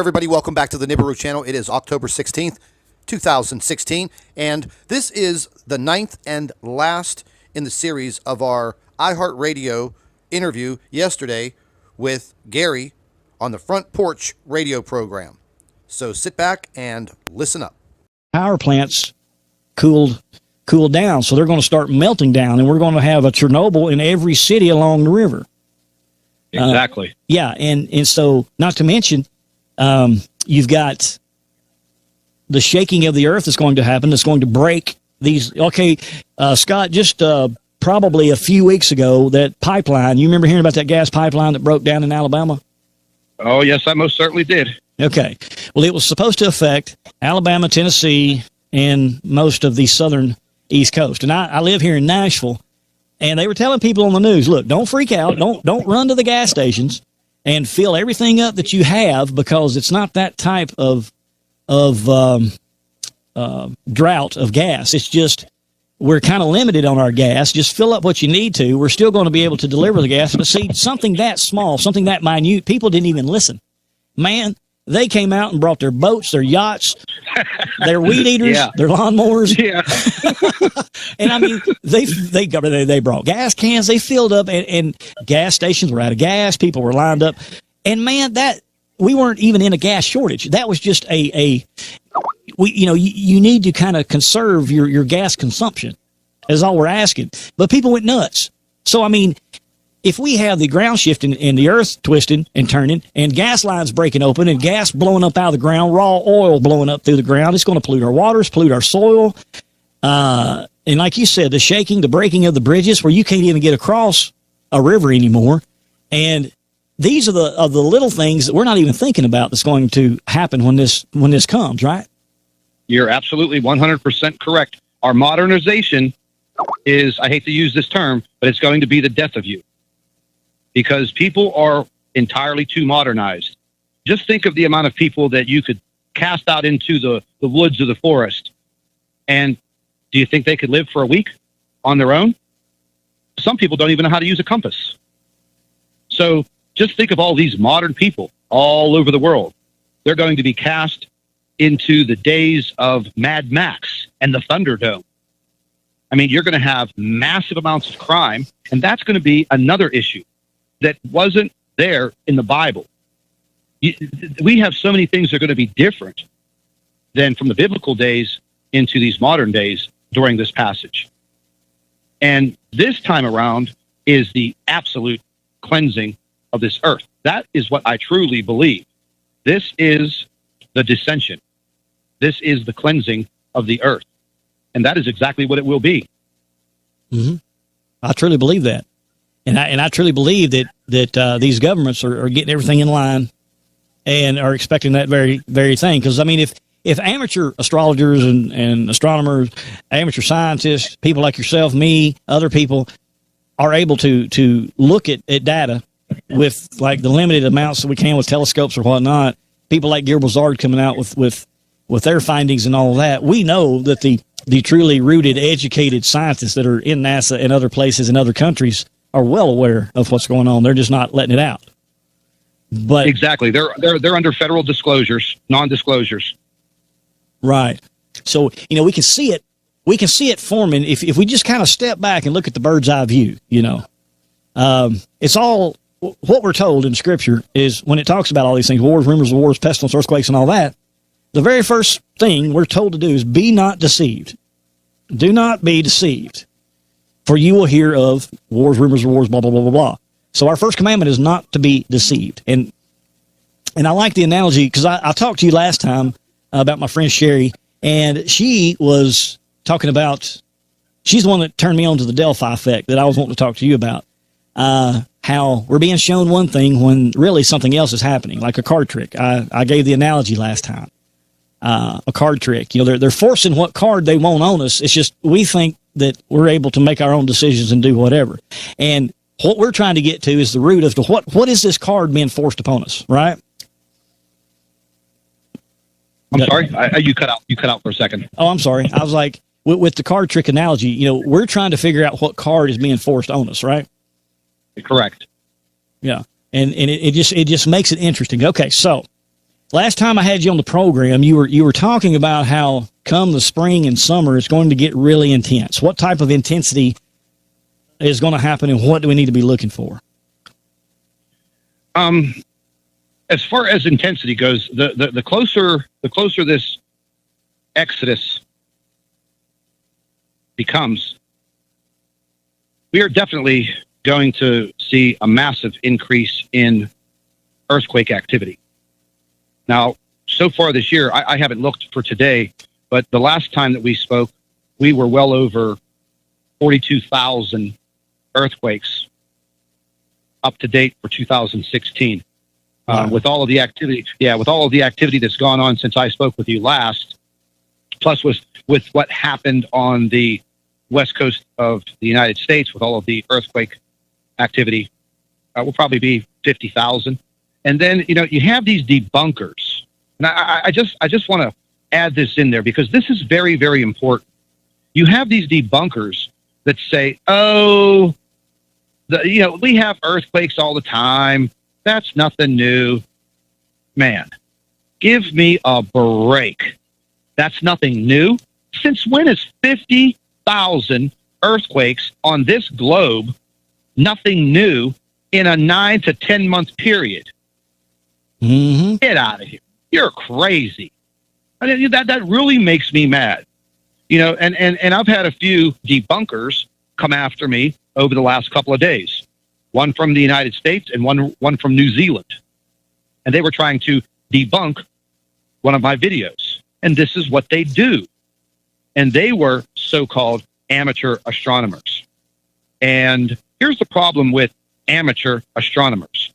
everybody. Welcome back to the Nibiru channel. It is October 16th, 2016, and this is the ninth and last in the series of our iHeartRadio interview yesterday with Gary on the Front Porch radio program. So sit back and listen up. Power plants cooled down, so they're going to start melting down, and we're going to have a Chernobyl in every city along the river. Exactly. Yeah, and so, not to mention, you've got the shaking of the earth that's going to happen, that's going to break these. Okay, Scott, just probably a few weeks ago, that pipeline, you remember hearing about that gas pipeline that broke down in Alabama? Oh, yes, I most certainly did. Okay. Well, it was supposed to affect Alabama, Tennessee, and most of the southern East Coast. And I live here in Nashville, and they were telling people on the news, look, don't freak out. Don't run to the gas stations and fill everything up that you have, because it's not that type of drought of gas. It's just we're kind of limited on our gas. Just fill up what you need to. We're still going to be able to deliver the gas. But see, something that small, something that minute, people didn't even listen. Man, they came out and brought their boats, their yachts, their weed eaters, their lawnmowers. Yeah. And I mean, they brought gas cans. They filled up, and gas stations were out of gas. People were lined up. And man, that we weren't even in a gas shortage. That was just you need to kind of conserve your gas consumption, is all we're asking. But people went nuts. So, I mean, if we have the ground shifting and the earth twisting and turning and gas lines breaking open and gas blowing up out of the ground, raw oil blowing up through the ground, it's going to pollute our waters, pollute our soil. And like you said, the shaking, the breaking of the bridges where you can't even get across a river anymore. And these are the little things that we're not even thinking about that's going to happen when this comes, right? You're absolutely 100% correct. Our modernization is, I hate to use this term, but it's going to be the death of you. Because people are entirely too modernized. Just think of the amount of people that you could cast out into the woods or the forest. And do you think they could live for a week on their own? Some people don't even know how to use a compass. So just think of all these modern people all over the world. They're going to be cast into the days of Mad Max and the Thunderdome. I mean, you're going to have massive amounts of crime, and that's going to be another issue that wasn't there in the Bible. We have so many things that are going to be different than from the biblical days into these modern days during this passage. And this time around is the absolute cleansing of this earth. That is what I truly believe. This is the dissension. This is the cleansing of the earth. And that is exactly what it will be. Mm-hmm. I truly believe that. And I truly believe that these governments are getting everything in line and are expecting that very, very thing. Because, I mean, if amateur astrologers and astronomers, amateur scientists, people like yourself, me, other people are able to look at data with, like, the limited amounts that we can with telescopes or whatnot, people like Gil Buzard coming out with their findings and all that, we know that the truly rooted, educated scientists that are in NASA and other places in other countries are well aware of what's going on. They're just not letting it out. But exactly, they're under federal disclosures, non-disclosures. Right. So we can see it. We can see it forming if we just kind of step back and look at the bird's eye view. It's all what we're told in Scripture is when it talks about all these things: wars, rumors of wars, pestilence, earthquakes, and all that. The very first thing we're told to do is be not deceived. Do not be deceived. For you will hear of wars, rumors of wars, blah, blah, blah, blah, blah. So our first commandment is not to be deceived. And I like the analogy because I talked to you last time about my friend Sherry, and she was talking about, she's the one that turned me on to the Delphi effect that I was wanting to talk to you about. How we're being shown one thing when really something else is happening, like a card trick. I gave the analogy last time. A card trick. They're forcing what card they want on us. It's just we think that we're able to make our own decisions and do whatever. And what we're trying to get to is the root of what is this card being forced upon us, right? I'm sorry, you cut out for a second. Oh, I'm sorry. I was like, with the card trick analogy, we're trying to figure out what card is being forced on us, right? Correct. Yeah, and it just makes it interesting. Okay, so Last time I had you on the program, you were talking about how come the spring and summer it's going to get really intense. What type of intensity is going to happen, and what do we need to be looking for? As far as intensity goes, the closer this exodus becomes, we are definitely going to see a massive increase in earthquake activity. Now, so far this year, I haven't looked for today, but the last time that we spoke, we were well over 42,000 earthquakes up to date for 2016. Wow. With all of the activity that's gone on since I spoke with you last, plus with what happened on the west coast of the United States with all of the earthquake activity, will probably be 50,000. And then, you have these debunkers. And I just want to add this in there because this is very, very important. You have these debunkers that say, we have earthquakes all the time. That's nothing new. Man, give me a break. That's nothing new. Since when is 50,000 earthquakes on this globe nothing new in a 9 to 10 month period? Mm-hmm. Get out of here. You're crazy. I mean, that really makes me mad. And I've had a few debunkers come after me over the last couple of days. One from the United States and one from New Zealand. And they were trying to debunk one of my videos. And this is what they do. And they were so-called amateur astronomers. And here's the problem with amateur astronomers.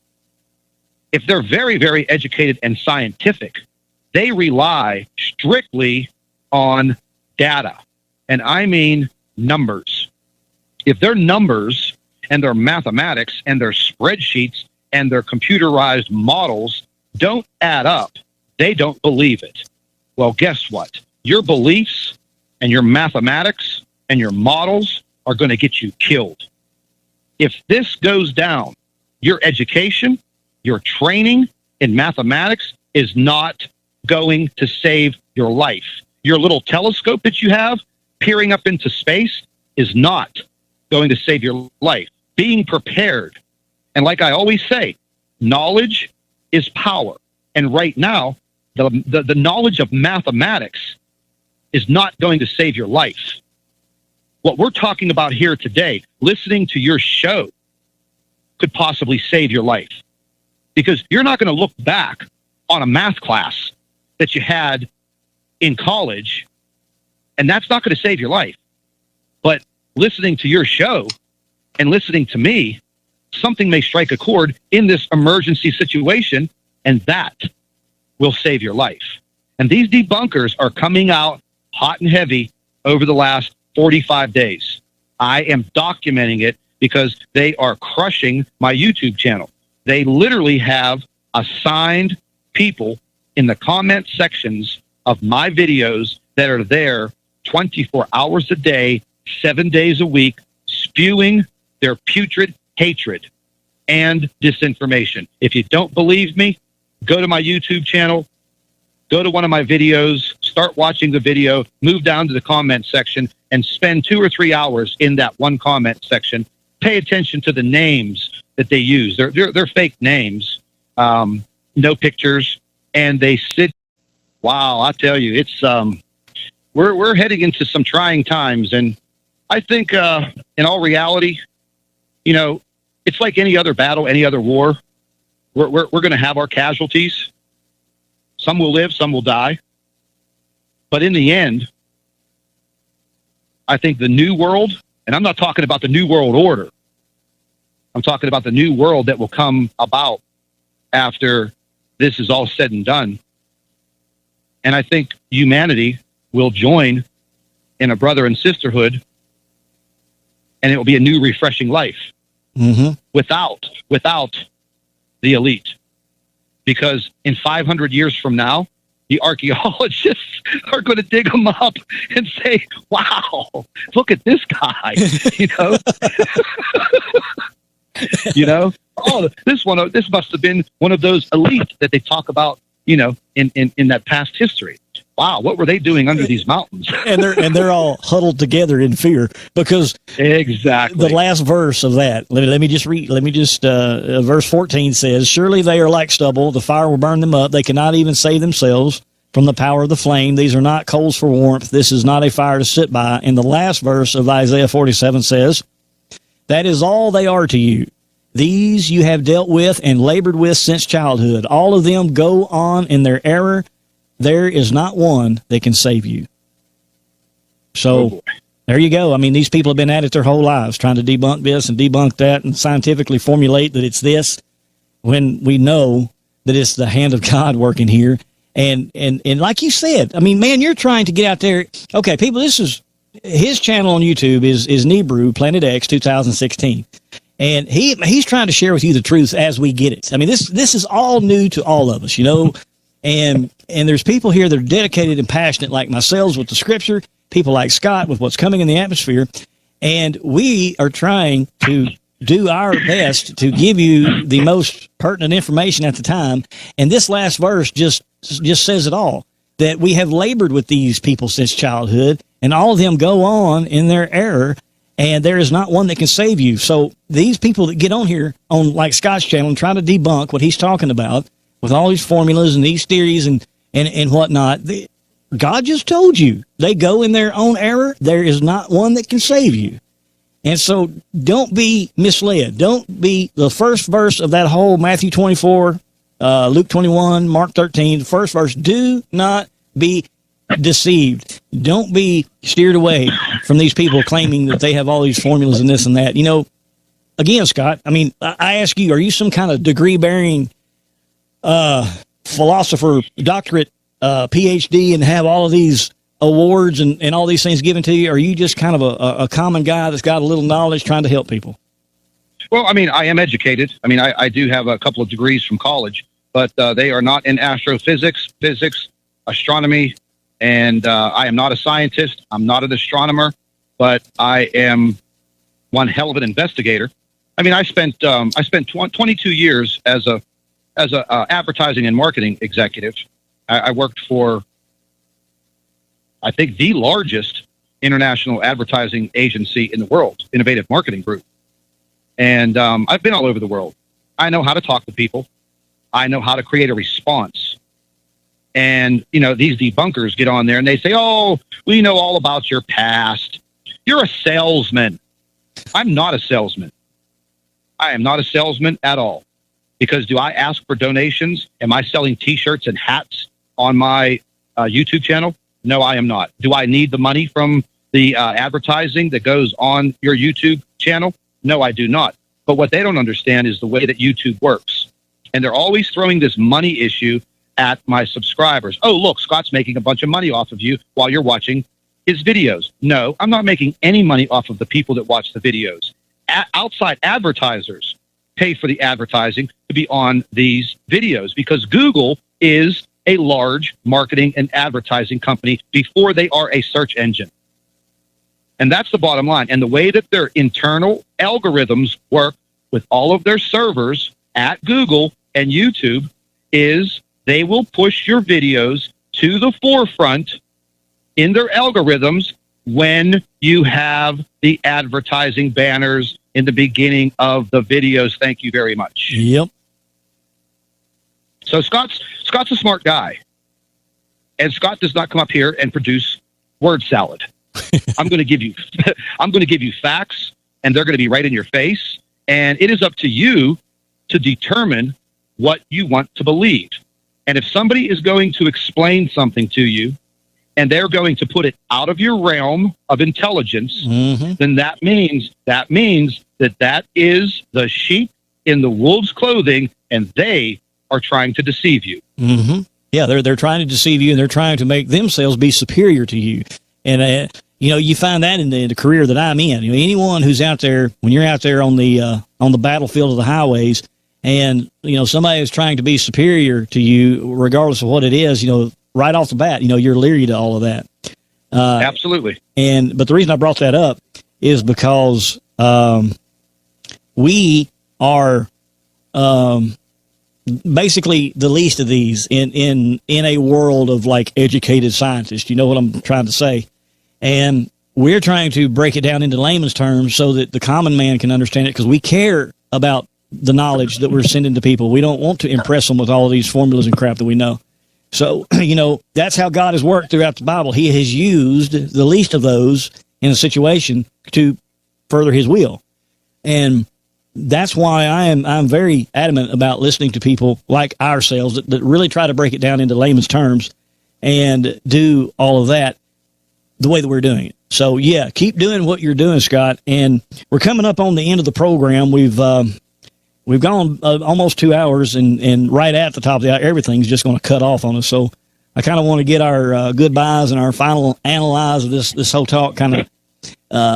If they're very, very educated and scientific, they rely strictly on data. And I mean numbers. If their numbers and their mathematics and their spreadsheets and their computerized models don't add up, they don't believe it. Well, guess what? Your beliefs and your mathematics and your models are going to get you killed. If this goes down, your education, your training in mathematics is not going to save your life. Your little telescope that you have peering up into space is not going to save your life. Being prepared. And like I always say, knowledge is power. And right now, the knowledge of mathematics is not going to save your life. What we're talking about here today, listening to your show, could possibly save your life. Because you're not going to look back on a math class that you had in college, and that's not going to save your life. But listening to your show and listening to me, something may strike a chord in this emergency situation, and that will save your life. And these debunkers are coming out hot and heavy over the last 45 days. I am documenting it because they are crushing my YouTube channel. They literally have assigned people in the comment sections of my videos that are there 24 hours a day, 7 days a week, spewing their putrid hatred and disinformation. If you don't believe me, go to my YouTube channel, go to one of my videos, start watching the video, move down to the comment section, and spend 2 or 3 hours in that one comment section. Pay attention to the names that they use. They're fake names, no pictures, and they sit. Wow, I tell you, it's we're heading into some trying times, and I think in all reality, it's like any other battle, any other war. We're going to have our casualties. Some will live, some will die. But in the end, I think the new world, and I'm not talking about the new world order. I'm talking about the new world that will come about after this is all said and done. And I think humanity will join in a brother and sisterhood, and it will be a new, refreshing life without the elite. Because in 500 years from now, the archaeologists are going to dig them up and say, wow, look at this guy, oh, this must have been one of those elite that they talk about in that past history. Wow, what were they doing under these mountains? and they're all huddled together in fear because exactly the last verse of that. Let me just read. Verse 14 says, "Surely they are like stubble; the fire will burn them up. They cannot even save themselves from the power of the flame. These are not coals for warmth. This is not a fire to sit by." And the last verse of Isaiah 47 says, "That is all they are to you. These you have dealt with and labored with since childhood. All of them go on in their error. There is not one that can save you." So there you go. I mean, these people have been at it their whole lives, trying to debunk this and debunk that and scientifically formulate that it's this, when we know that it's the hand of God working here. And like you said, I mean, man, you're trying to get out there. Okay, people, this is his channel on YouTube is Nibiru Planet X 2016. And he's trying to share with you the truth as we get it. I mean, this is all new to all of us, And there's people here that are dedicated and passionate like myself with the scripture, people like Scott with what's coming in the atmosphere. And we are trying to do our best to give you the most pertinent information at the time. And this last verse just says it all, that we have labored with these people since childhood, and all of them go on in their error, and there is not one that can save you. So these people that get on here on like Scott's channel and try to debunk what he's talking about with all these formulas and these theories and whatnot, God just told you they go in their own error. There is not one that can save you. And so don't be misled. Don't be the first verse of that whole Matthew 24, Luke 21, Mark 13, the first verse. Do not be deceived. Don't be steered away from these people claiming that they have all these formulas and this and that. Again, Scott, I mean, I ask you, are you some kind of degree-bearing philosopher, doctorate, PhD, and have all of these awards and all these things given to you? Or are you just kind of a common guy that's got a little knowledge trying to help people? Well, I mean, I am educated. I mean, I do have a couple of degrees from college, but they are not in astrophysics, physics, astronomy, and I am not a scientist. I'm not an astronomer, but I am one hell of an investigator. I mean, I spent 22 years as a advertising and marketing executive. I worked for, I think, the largest international advertising agency in the world, Innovative Marketing Group. And I've been all over the world. I know how to talk to people. I know how to create a response. And, these debunkers get on there and they say, "Oh, we know all about your past. You're a salesman." I'm not a salesman. I am not a salesman at all. Because do I ask for donations? Am I selling T-shirts and hats on my YouTube channel? No, I am not. Do I need the money from the advertising that goes on your YouTube channel? No, I do not. But what they don't understand is the way that YouTube works. And they're always throwing this money issue at my subscribers. "Oh, look, Scott's making a bunch of money off of you while you're watching his videos." No, I'm not making any money off of the people that watch the videos. Outside advertisers pay for the advertising to be on these videos because Google is a large marketing and advertising company before they are a search engine. And that's the bottom line. And the way that their internal algorithms work with all of their servers at Google and YouTube is they will push your videos to the forefront in their algorithms when you have the advertising banners in the beginning of the videos. Thank you very much. Yep. So Scott's a smart guy. And Scott does not come up here and produce word salad. I'm going to give you facts, and they're going to be right in your face. And it is up to you to determine what you want to believe. And if somebody is going to explain something to you and they're going to put it out of your realm of intelligence, then that means that is the sheep in the wolf's clothing, and they are trying to deceive you. Mm-hmm. Yeah, they're trying to deceive you, and they're trying to make themselves be superior to you. And you find that in the career that I'm in. Anyone who's out there, when you're out there on the battlefield of the highways, and somebody is trying to be superior to you, regardless of what it is, right off the bat, you're leery to all of that. Absolutely. But the reason I brought that up is because we are basically the least of these in a world of like educated scientists. You know what I'm trying to say? And we're trying to break it down into layman's terms so that the common man can understand it, because we care about the knowledge that we're sending to people. We don't want to impress them with all of these formulas and crap that we know. So, that's how God has worked throughout the Bible. He has used the least of those in a situation to further his will. And that's why I'm very adamant about listening to people like ourselves that really try to break it down into layman's terms and do all of that the way that we're doing it. So, yeah, keep doing what you're doing, Scott. And we're coming up on the end of the program. We've gone almost 2 hours, and right at the top of the hour, everything's just going to cut off on us. So I kind of want to get our goodbyes and our final analyze of this whole talk kind of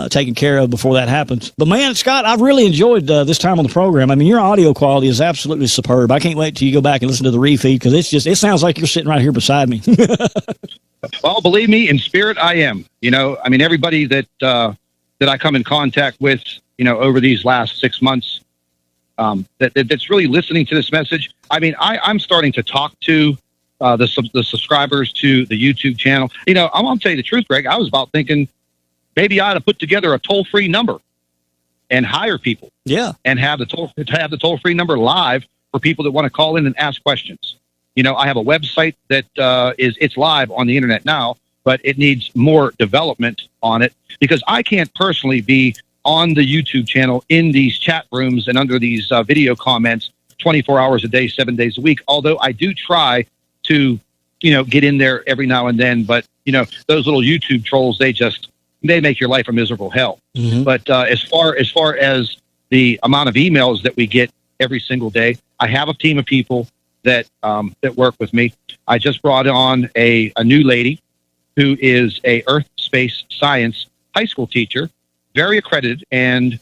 taken care of before that happens. But, man, Scott, I've really enjoyed this time on the program. I mean, your audio quality is absolutely superb. I can't wait till you go back and listen to the refeed, because it sounds like you're sitting right here beside me. Well, believe me, in spirit, I am. Everybody that I come in contact with, over these last 6 months, that's really listening to this message. I'm starting to talk to the subscribers to the YouTube channel. I'm going to tell you the truth, Greg. I was about thinking maybe I ought to put together a toll-free number and hire people. Yeah, and have the toll-free number live for people that want to call in and ask questions. I have a website that it's live on the internet now, but it needs more development on it, because I can't personally be on the YouTube channel in these chat rooms and under these video comments 24 hours a day, 7 days a week. Although I do try to, get in there every now and then. But, those little YouTube trolls, they make your life a miserable hell. Mm-hmm. But as far as the amount of emails that we get every single day, I have a team of people that work with me. I just brought on a new lady who is a earth space science high school teacher, very accredited, and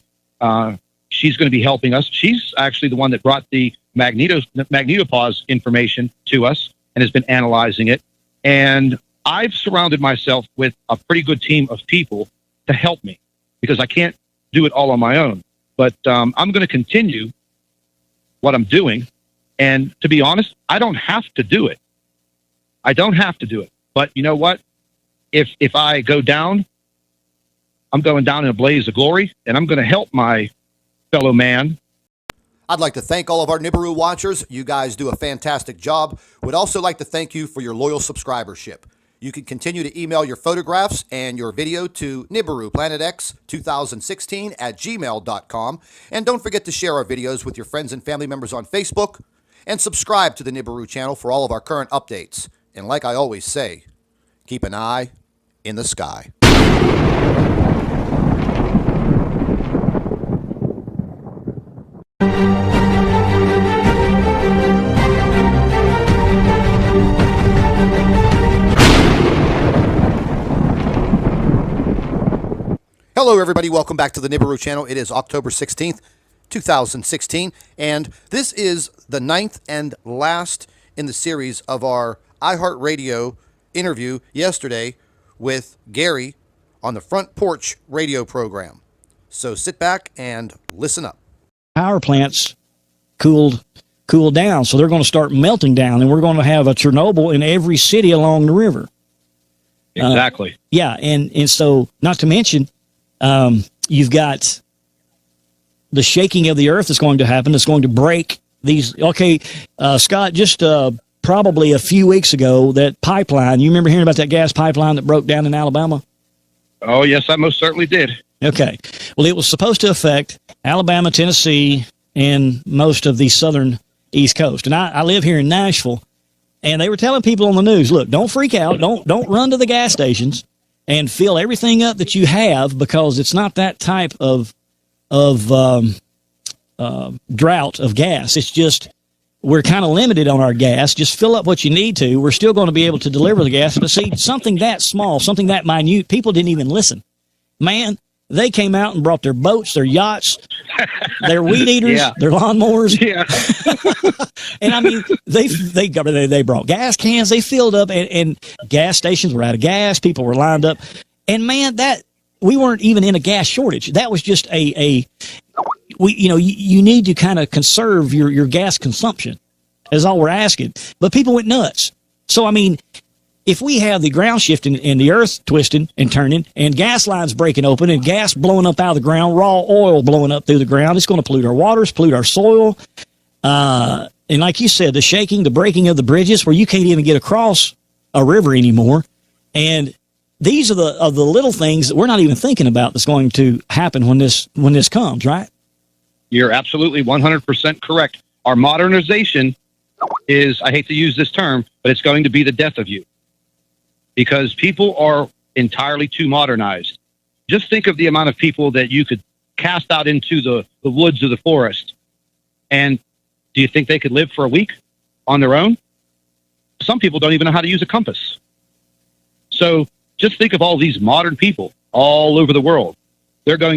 she's going to be helping us. She's actually the one that brought the magnetopause information to us and has been analyzing it. And I've surrounded myself with a pretty good team of people to help me, because I can't do it all on my own. But I'm going to continue what I'm doing. And to be honest, I don't have to do it. But you know what? If I go down, I'm going down in a blaze of glory, and I'm going to help my fellow man. I'd like to thank all of our Nibiru watchers. You guys do a fantastic job. Would also like to thank you for your loyal subscribership. You can continue to email your photographs and your video to NibiruPlanetX2016@gmail.com. And don't forget to share our videos with your friends and family members on Facebook. And subscribe to the Nibiru channel for all of our current updates. And like I always say, keep an eye in the sky. Hello, everybody. Welcome back to the Nibiru channel. It is October 16th, 2016, and this is the 9th and last in the series of our iHeartRadio interview yesterday with Gary on the Front Porch radio program. So sit back and listen up. Power plants cooled down, so they're going to start melting down, and we're going to have a Chernobyl in every city along the river. Exactly. Yeah, and so not to mention, you've got the shaking of the earth that's going to happen. That's going to break these. Okay, Scott, just probably a few weeks ago, that pipeline, you remember hearing about that gas pipeline that broke down in Alabama? Oh, yes, I most certainly did. Okay. Well, it was supposed to affect Alabama, Tennessee, and most of the southern East Coast. And I live here in Nashville, and they were telling people on the news, look, don't freak out. Don't run to the gas stations and fill everything up that you have, because it's not that type of drought of gas. It's just we're kind of limited on our gas. Just fill up what you need to. We're still going to be able to deliver the gas. But see, something that small, something that minute, people didn't even listen. Man, they came out and brought their boats, their yachts, their weed eaters, their lawnmowers. Yeah. And I mean, they brought gas cans. They filled up, and gas stations were out of gas. People were lined up. And man, that we weren't even in a gas shortage. That was just you need to kind of conserve your gas consumption. Is all we're asking. But people went nuts. So, I mean, if we have the ground shifting and the earth twisting and turning and gas lines breaking open and gas blowing up out of the ground, raw oil blowing up through the ground, it's going to pollute our waters, pollute our soil. And like you said, the shaking, the breaking of the bridges where you can't even get across a river anymore. And these are the little things that we're not even thinking about that's going to happen when this comes, right? You're absolutely 100% correct. Our modernization is, I hate to use this term, but it's going to be the death of you because people are entirely too modernized. Just think of the amount of people that you could cast out into the woods or the forest. And do you think they could live for a week on their own? Some people don't even know how to use a compass. So just think of all these modern people all over the world. They're going